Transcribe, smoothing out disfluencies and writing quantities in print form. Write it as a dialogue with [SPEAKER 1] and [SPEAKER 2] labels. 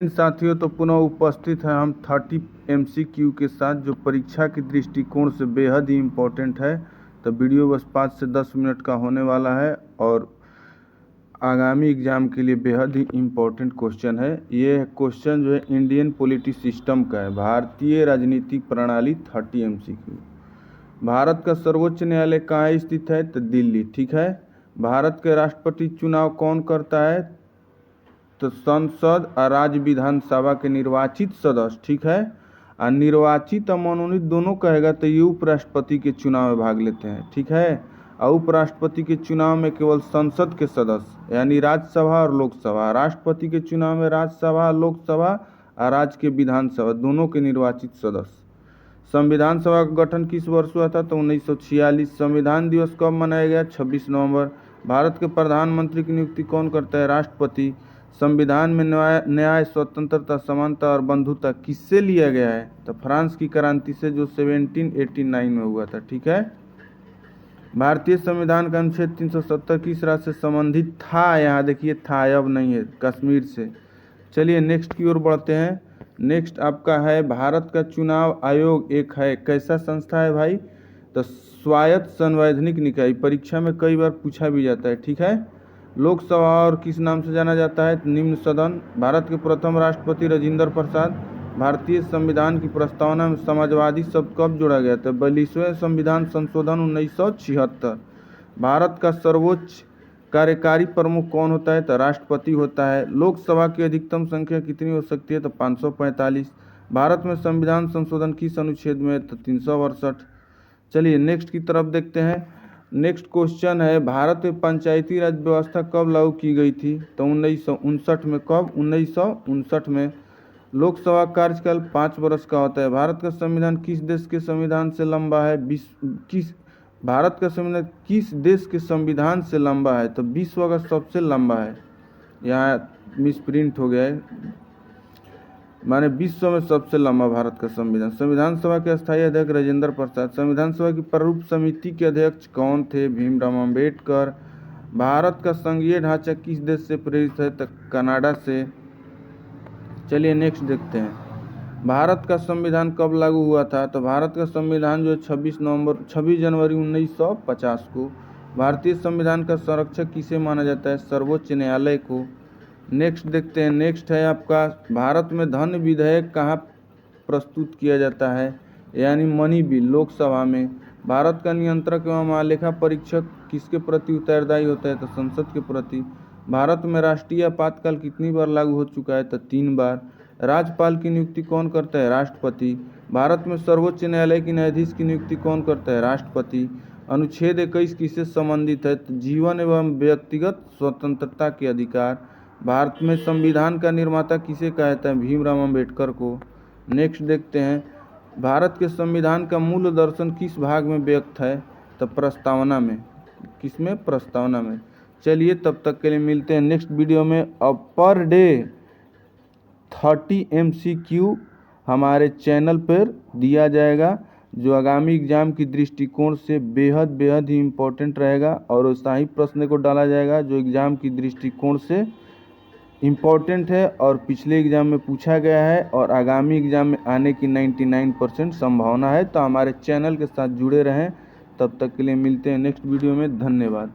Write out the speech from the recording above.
[SPEAKER 1] साथियों, तो पुनः उपस्थित हैं हम 30 MCQ के साथ, जो परीक्षा के दृष्टिकोण से बेहद ही इम्पोर्टेंट है। तो वीडियो बस 5 से 10 मिनट का होने वाला है और आगामी एग्जाम के लिए बेहद ही इम्पोर्टेंट क्वेश्चन है। ये क्वेश्चन जो है इंडियन पॉलिटी सिस्टम का है, भारतीय राजनीतिक प्रणाली 30 MCQ। भारत का सर्वोच्च न्यायालय कहाँ स्थित है? तो दिल्ली। ठीक है। भारत के राष्ट्रपति चुनाव कौन करता है? तो संसद और राज्य विधानसभा के निर्वाचित सदस्य। ठीक है। और निर्वाचित और मनोनीत दोनों कहेगा तो ये उपराष्ट्रपति के चुनाव में भाग लेते हैं। ठीक है। और उपराष्ट्रपति के चुनाव में केवल संसद के सदस्य यानी राज्यसभा और लोकसभा, राष्ट्रपति के चुनाव में राज्यसभा, लोकसभा और राज्य के विधानसभा दोनों के निर्वाचित सदस्य। संविधान सभा का गठन किस वर्ष हुआ था? तो 1946। संविधान दिवस कब मनाया गया? 26 नवंबर। भारत के प्रधानमंत्री की नियुक्ति कौन करता है? राष्ट्रपति। संविधान में न्याय, स्वतंत्रता, समानता और बंधुता किससे लिया गया है? तो फ्रांस की क्रांति से, जो 1789 में हुआ था। ठीक है। भारतीय संविधान का अनुच्छेद 370 किस राज्य से संबंधित था? यहाँ देखिए था, अब नहीं है, कश्मीर से। चलिए नेक्स्ट की ओर बढ़ते हैं। नेक्स्ट आपका है भारत का चुनाव आयोग एक है, कैसा संस्था है भाई? तो स्वायत्त संवैधानिक निकाय। परीक्षा में कई बार पूछा भी जाता है। ठीक है। लोकसभा और किस नाम से जाना जाता है? निम्न सदन। भारत के प्रथम राष्ट्रपति राजेंद्र प्रसाद। भारतीय संविधान की प्रस्तावना में समाजवादी शब्द कब जोड़ा गया था? 42वें संविधान संशोधन 1976। भारत का सर्वोच्च कार्यकारी प्रमुख कौन होता है? तो राष्ट्रपति होता है। लोकसभा की अधिकतम संख्या कितनी हो सकती है? तो 545। भारत में संविधान संशोधन किस अनुच्छेद में? तो 368। चलिए नेक्स्ट की तरफ देखते हैं। नेक्स्ट क्वेश्चन है, भारत में पंचायती राज व्यवस्था कब लागू की गई थी? तो 1959 में। कब? 1959 में। लोकसभा कार्यकाल 5 वर्ष का होता है। भारत का संविधान किस देश के संविधान से लंबा है? भारत का संविधान किस देश के संविधान से लंबा है? तो विश्व का सबसे लंबा है। यहाँ मिसप्रिंट हो गया है, माने विश्व में सबसे लंबा भारत का संविधान। संविधान सभा के अस्थायी अध्यक्ष राजेंद्र प्रसाद। संविधान सभा की प्रारूप समिति के अध्यक्ष कौन थे? भीमराव अम्बेडकर। भारत का संघीय ढांचा किस देश से प्रेरित है? तो कनाडा से। चलिए नेक्स्ट देखते हैं। भारत का संविधान कब लागू हुआ था? तो भारत का संविधान जो 26 जनवरी 1950 को। भारतीय संविधान का संरक्षक किसे माना जाता है? सर्वोच्च न्यायालय को। नेक्स्ट देखते हैं। नेक्स्ट है आपका, भारत में धन विधेयक कहाँ प्रस्तुत किया जाता है? यानी मनी बिल, लोकसभा में। भारत का नियंत्रक एवं महालेखा परीक्षक किसके प्रति उत्तरदायी होता है? तो संसद के प्रति। भारत में राष्ट्रीय आपातकाल कितनी बार लागू हो चुका है? तो 3 बार। राज्यपाल की नियुक्ति कौन करता है? राष्ट्रपति। भारत में सर्वोच्च न्यायालय की न्यायाधीश की नियुक्ति कौन करता है? राष्ट्रपति। अनुच्छेद 21 किससे संबंधित है? तो जीवन एवं व्यक्तिगत स्वतंत्रता के अधिकार। भारत में संविधान का निर्माता किसे कहते हैं? भीमराव अम्बेडकर को। नेक्स्ट देखते हैं, भारत के संविधान का मूल दर्शन किस भाग में व्यक्त है? तो प्रस्तावना में। किसमें? प्रस्तावना में। चलिए तब तक के लिए मिलते हैं नेक्स्ट वीडियो में। अब पर डे 30 MCQ हमारे चैनल पर दिया जाएगा, जो आगामी एग्जाम की दृष्टिकोण से बेहद ही इम्पोर्टेंट रहेगा, और वैसा ही प्रश्न को डाला जाएगा जो एग्ज़ाम की दृष्टिकोण से इम्पोर्टेंट है और पिछले एग्ज़ाम में पूछा गया है और आगामी एग्ज़ाम में आने की 99% संभावना है। तो हमारे चैनल के साथ जुड़े रहें। तब तक के लिए मिलते हैं नेक्स्ट वीडियो में। धन्यवाद।